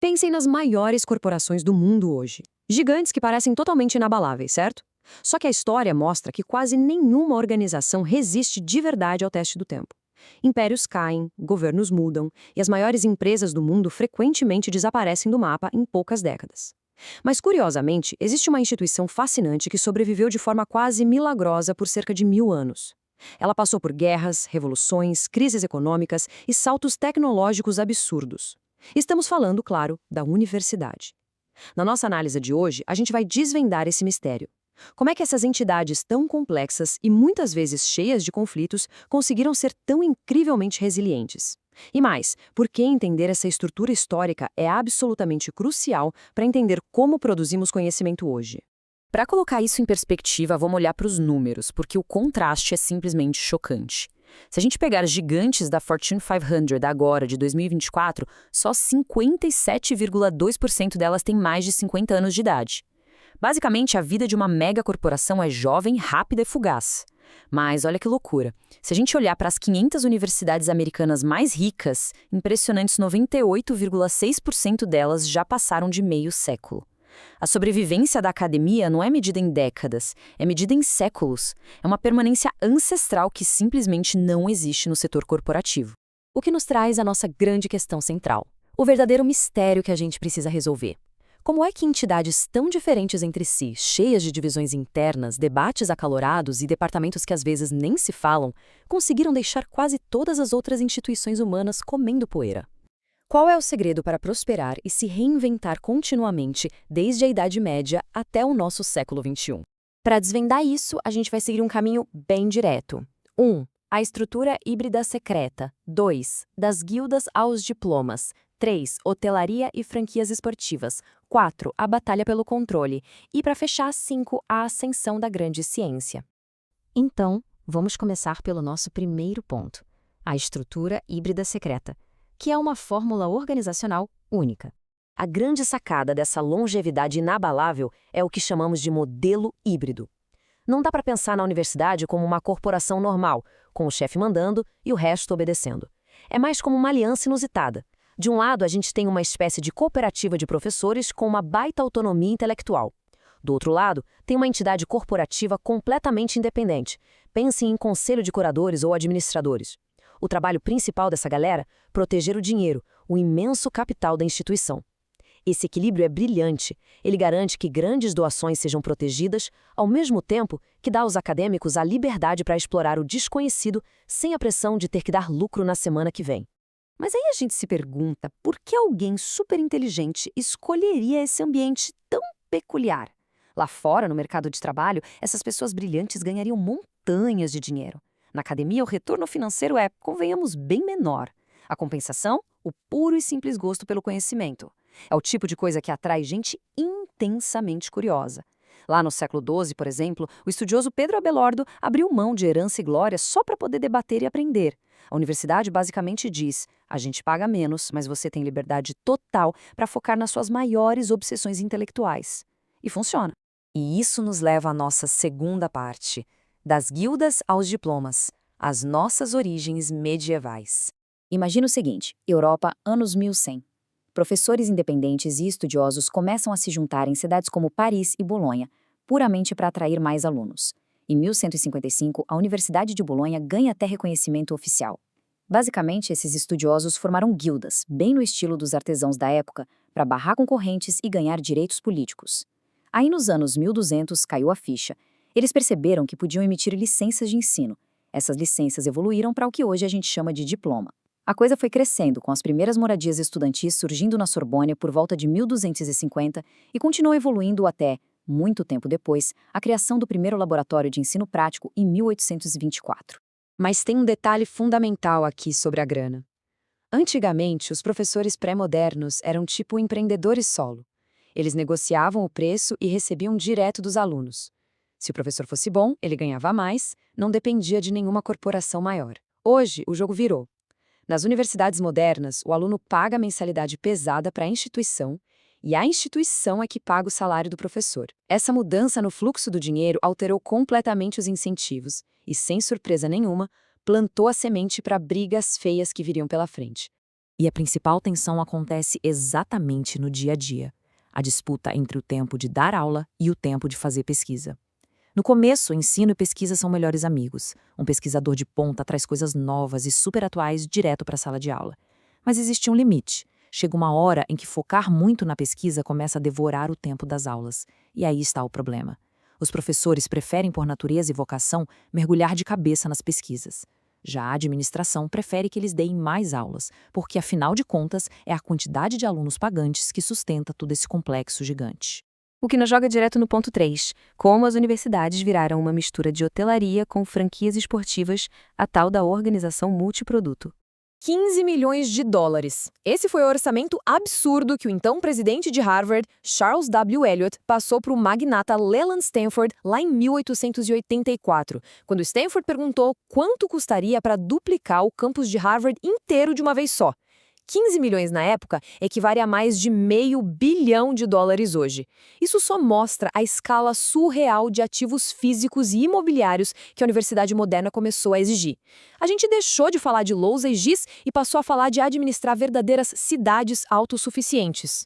Pensem nas maiores corporações do mundo hoje. Gigantes que parecem totalmente inabaláveis, certo? Só que a história mostra que quase nenhuma organização resiste de verdade ao teste do tempo. Impérios caem, governos mudam e as maiores empresas do mundo frequentemente desaparecem do mapa em poucas décadas. Mas, curiosamente, existe uma instituição fascinante que sobreviveu de forma quase milagrosa por cerca de 1000 anos. Ela passou por guerras, revoluções, crises econômicas e saltos tecnológicos absurdos. Estamos falando, claro, da universidade. Na nossa análise de hoje, a gente vai desvendar esse mistério. Como é que essas entidades tão complexas e muitas vezes cheias de conflitos conseguiram ser tão incrivelmente resilientes? E mais, por que entender essa estrutura histórica é absolutamente crucial para entender como produzimos conhecimento hoje? Para colocar isso em perspectiva, vamos olhar para os números, porque o contraste é simplesmente chocante. Se a gente pegar gigantes da Fortune 500 agora, de 2024, só 57,2% delas têm mais de 50 anos de idade. Basicamente, a vida de uma mega corporação é jovem, rápida e fugaz. Mas olha que loucura. Se a gente olhar para as 500 universidades americanas mais ricas, impressionantes 98,6% delas já passaram de meio século. A sobrevivência da academia não é medida em décadas, é medida em séculos. É uma permanência ancestral que simplesmente não existe no setor corporativo. O que nos traz a nossa grande questão central, o verdadeiro mistério que a gente precisa resolver. Como é que entidades tão diferentes entre si, cheias de divisões internas, debates acalorados e departamentos que às vezes nem se falam, conseguiram deixar quase todas as outras instituições humanas comendo poeira? Qual é o segredo para prosperar e se reinventar continuamente, desde a Idade Média até o nosso século XXI? Para desvendar isso, a gente vai seguir um caminho bem direto. 1. A estrutura híbrida secreta. 2. Das guildas aos diplomas. 3. Hotelaria e franquias esportivas. 4. A batalha pelo controle. E, para fechar, 5. A ascensão da grande ciência. Então, vamos começar pelo nosso primeiro ponto, a estrutura híbrida secreta, que é uma fórmula organizacional única. A grande sacada dessa longevidade inabalável é o que chamamos de modelo híbrido. Não dá para pensar na universidade como uma corporação normal, com o chefe mandando e o resto obedecendo. É mais como uma aliança inusitada. De um lado, a gente tem uma espécie de cooperativa de professores com uma baita autonomia intelectual. Do outro lado, tem uma entidade corporativa completamente independente. Pensem em conselho de curadores ou administradores. O trabalho principal dessa galera? Proteger o dinheiro, o imenso capital da instituição. Esse equilíbrio é brilhante. Ele garante que grandes doações sejam protegidas, ao mesmo tempo que dá aos acadêmicos a liberdade para explorar o desconhecido sem a pressão de ter que dar lucro na semana que vem. Mas aí a gente se pergunta por que alguém super inteligente escolheria esse ambiente tão peculiar? Lá fora, no mercado de trabalho, essas pessoas brilhantes ganhariam montanhas de dinheiro. Na academia, o retorno financeiro é, convenhamos, bem menor. A compensação? O puro e simples gosto pelo conhecimento. É o tipo de coisa que atrai gente intensamente curiosa. Lá no século XII, por exemplo, o estudioso Pedro Abelordo abriu mão de herança e glória só para poder debater e aprender. A universidade basicamente diz: a gente paga menos, mas você tem liberdade total para focar nas suas maiores obsessões intelectuais. E funciona. E isso nos leva à nossa segunda parte, das guildas aos diplomas, as nossas origens medievais. Imagina o seguinte, Europa, anos 1100. Professores independentes e estudiosos começam a se juntar em cidades como Paris e Bolonha, puramente para atrair mais alunos. Em 1155, a Universidade de Bolonha ganha até reconhecimento oficial. Basicamente, esses estudiosos formaram guildas, bem no estilo dos artesãos da época, para barrar concorrentes e ganhar direitos políticos. Aí, nos anos 1200, caiu a ficha. Eles perceberam que podiam emitir licenças de ensino. Essas licenças evoluíram para o que hoje a gente chama de diploma. A coisa foi crescendo, com as primeiras moradias estudantis surgindo na Sorbonne por volta de 1250 e continuou evoluindo até, muito tempo depois, a criação do primeiro laboratório de ensino prático em 1824. Mas tem um detalhe fundamental aqui sobre a grana. Antigamente, os professores pré-modernos eram tipo empreendedores solo. Eles negociavam o preço e recebiam direto dos alunos. Se o professor fosse bom, ele ganhava mais, não dependia de nenhuma corporação maior. Hoje, o jogo virou. Nas universidades modernas, o aluno paga a mensalidade pesada para a instituição e a instituição é que paga o salário do professor. Essa mudança no fluxo do dinheiro alterou completamente os incentivos e, sem surpresa nenhuma, plantou a semente para brigas feias que viriam pela frente. E a principal tensão acontece exatamente no dia a dia, a disputa entre o tempo de dar aula e o tempo de fazer pesquisa. No começo, ensino e pesquisa são melhores amigos. Um pesquisador de ponta traz coisas novas e super atuais direto para a sala de aula. Mas existe um limite. Chega uma hora em que focar muito na pesquisa começa a devorar o tempo das aulas. E aí está o problema. Os professores preferem, por natureza e vocação, mergulhar de cabeça nas pesquisas. Já a administração prefere que eles deem mais aulas, porque, afinal de contas, é a quantidade de alunos pagantes que sustenta todo esse complexo gigante. O que nos joga direto no ponto 3, como as universidades viraram uma mistura de hotelaria com franquias esportivas, a tal da organização multiproduto. 15 milhões de dólares. Esse foi o orçamento absurdo que o então presidente de Harvard, Charles W. Eliot, passou para o magnata Leland Stanford lá em 1884, quando Stanford perguntou quanto custaria para duplicar o campus de Harvard inteiro de uma vez só. 15 milhões na época equivale a mais de $500 bilhão hoje. Isso só mostra a escala surreal de ativos físicos e imobiliários que a universidade moderna começou a exigir. A gente deixou de falar de lousa e giz e passou a falar de administrar verdadeiras cidades autossuficientes.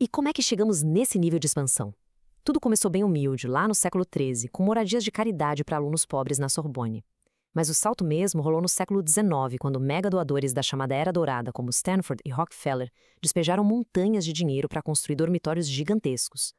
E como é que chegamos nesse nível de expansão? Tudo começou bem humilde, lá no século XIII, com moradias de caridade para alunos pobres na Sorbonne. Mas o salto mesmo rolou no século XIX, quando mega-doadores da chamada Era Dourada, como Stanford e Rockefeller, despejaram montanhas de dinheiro para construir dormitórios gigantescos.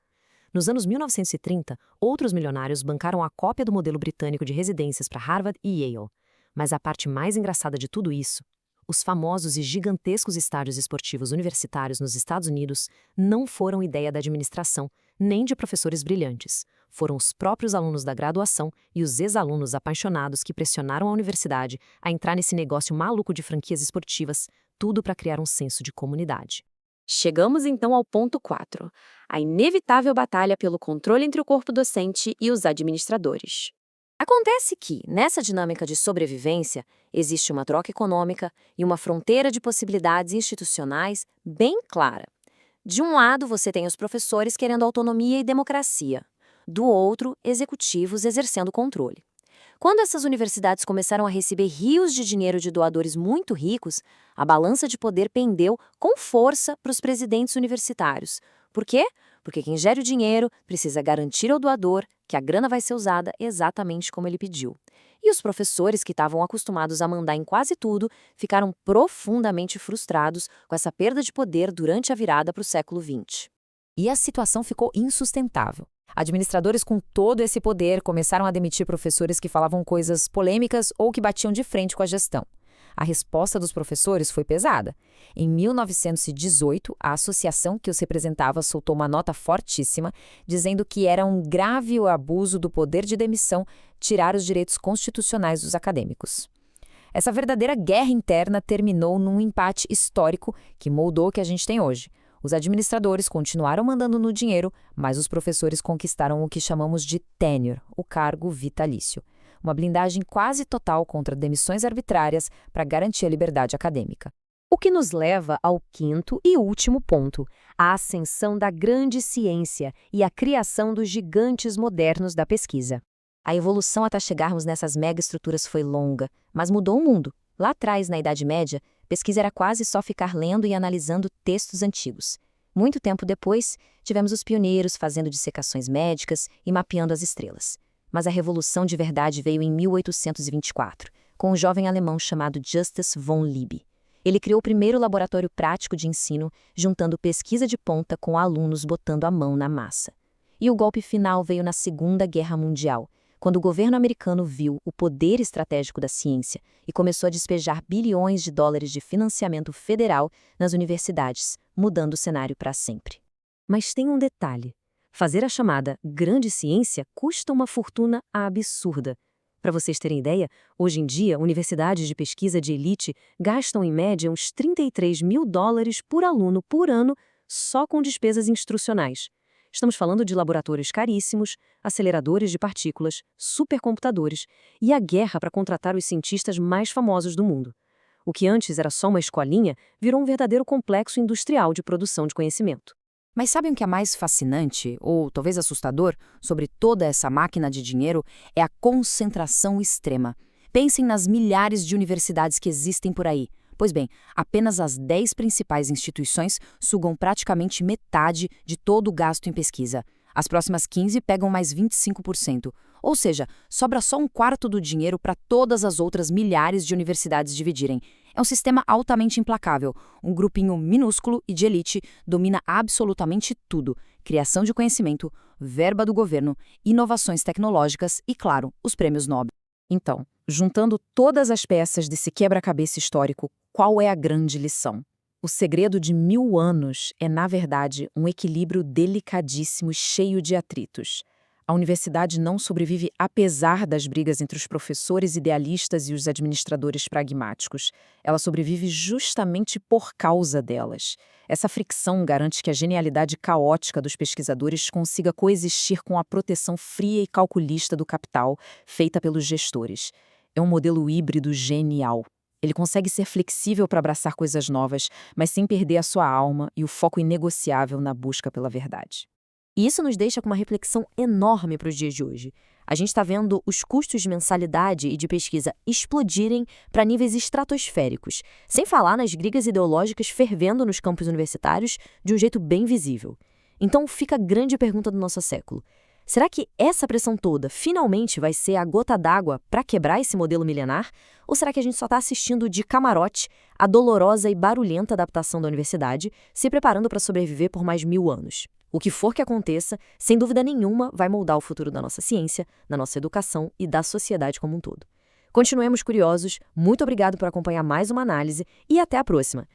Nos anos 1930, outros milionários bancaram a cópia do modelo britânico de residências para Harvard e Yale. Mas a parte mais engraçada de tudo isso, os famosos e gigantescos estádios esportivos universitários nos Estados Unidos não foram ideia da administração, nem de professores brilhantes. Foram os próprios alunos da graduação e os ex-alunos apaixonados que pressionaram a universidade a entrar nesse negócio maluco de franquias esportivas, tudo para criar um senso de comunidade. Chegamos então ao ponto 4, a inevitável batalha pelo controle entre o corpo docente e os administradores. Acontece que, nessa dinâmica de sobrevivência, existe uma troca econômica e uma fronteira de possibilidades institucionais bem clara. De um lado, você tem os professores querendo autonomia e democracia. Do outro, executivos exercendo controle. Quando essas universidades começaram a receber rios de dinheiro de doadores muito ricos, a balança de poder pendeu com força para os presidentes universitários. Por quê? Porque quem gera o dinheiro precisa garantir ao doador que a grana vai ser usada exatamente como ele pediu. E os professores, que estavam acostumados a mandar em quase tudo, ficaram profundamente frustrados com essa perda de poder durante a virada para o século XX. E a situação ficou insustentável. Administradores com todo esse poder começaram a demitir professores que falavam coisas polêmicas ou que batiam de frente com a gestão. A resposta dos professores foi pesada. Em 1918, a associação que os representava soltou uma nota fortíssima, dizendo que era um grave abuso do poder de demissão tirar os direitos constitucionais dos acadêmicos. Essa verdadeira guerra interna terminou num empate histórico que moldou o que a gente tem hoje. Os administradores continuaram mandando no dinheiro, mas os professores conquistaram o que chamamos de tenure, o cargo vitalício. Uma blindagem quase total contra demissões arbitrárias para garantir a liberdade acadêmica. O que nos leva ao quinto e último ponto, a ascensão da grande ciência e a criação dos gigantes modernos da pesquisa. A evolução até chegarmos nessas megaestruturas foi longa, mas mudou o mundo. Lá atrás, na Idade Média, pesquisa era quase só ficar lendo e analisando textos antigos. Muito tempo depois, tivemos os pioneiros fazendo dissecações médicas e mapeando as estrelas. Mas a revolução de verdade veio em 1824, com um jovem alemão chamado Justus von Liebig. Ele criou o primeiro laboratório prático de ensino, juntando pesquisa de ponta com alunos botando a mão na massa. E o golpe final veio na Segunda Guerra Mundial, quando o governo americano viu o poder estratégico da ciência e começou a despejar bilhões de dólares de financiamento federal nas universidades, mudando o cenário para sempre. Mas tem um detalhe. Fazer a chamada grande ciência custa uma fortuna absurda. Para vocês terem ideia, hoje em dia, universidades de pesquisa de elite gastam em média uns $33 mil por aluno por ano só com despesas instrucionais. Estamos falando de laboratórios caríssimos, aceleradores de partículas, supercomputadores e a guerra para contratar os cientistas mais famosos do mundo. O que antes era só uma escolinha virou um verdadeiro complexo industrial de produção de conhecimento. Mas sabem o que é mais fascinante, ou talvez assustador, sobre toda essa máquina de dinheiro? É a concentração extrema. Pensem nas milhares de universidades que existem por aí. Pois bem, apenas as 10 principais instituições sugam praticamente metade de todo o gasto em pesquisa. As próximas 15 pegam mais 25%, ou seja, sobra só um quarto do dinheiro para todas as outras milhares de universidades dividirem. É um sistema altamente implacável. Um grupinho minúsculo e de elite domina absolutamente tudo: criação de conhecimento, verba do governo, inovações tecnológicas e, claro, os prêmios Nobel. Então, juntando todas as peças desse quebra-cabeça histórico, qual é a grande lição? O segredo de 1000 anos é, na verdade, um equilíbrio delicadíssimo e cheio de atritos. A universidade não sobrevive apesar das brigas entre os professores idealistas e os administradores pragmáticos. Ela sobrevive justamente por causa delas. Essa fricção garante que a genialidade caótica dos pesquisadores consiga coexistir com a proteção fria e calculista do capital, feita pelos gestores. É um modelo híbrido genial. Ele consegue ser flexível para abraçar coisas novas, mas sem perder a sua alma e o foco inegociável na busca pela verdade. E isso nos deixa com uma reflexão enorme para os dias de hoje. A gente está vendo os custos de mensalidade e de pesquisa explodirem para níveis estratosféricos, sem falar nas brigas ideológicas fervendo nos campos universitários de um jeito bem visível. Então fica a grande pergunta do nosso século. Será que essa pressão toda finalmente vai ser a gota d'água para quebrar esse modelo milenar? Ou será que a gente só está assistindo de camarote a dolorosa e barulhenta adaptação da universidade, se preparando para sobreviver por mais 1000 anos? O que for que aconteça, sem dúvida nenhuma, vai moldar o futuro da nossa ciência, da nossa educação e da sociedade como um todo. Continuemos curiosos, muito obrigado por acompanhar mais uma análise e até a próxima!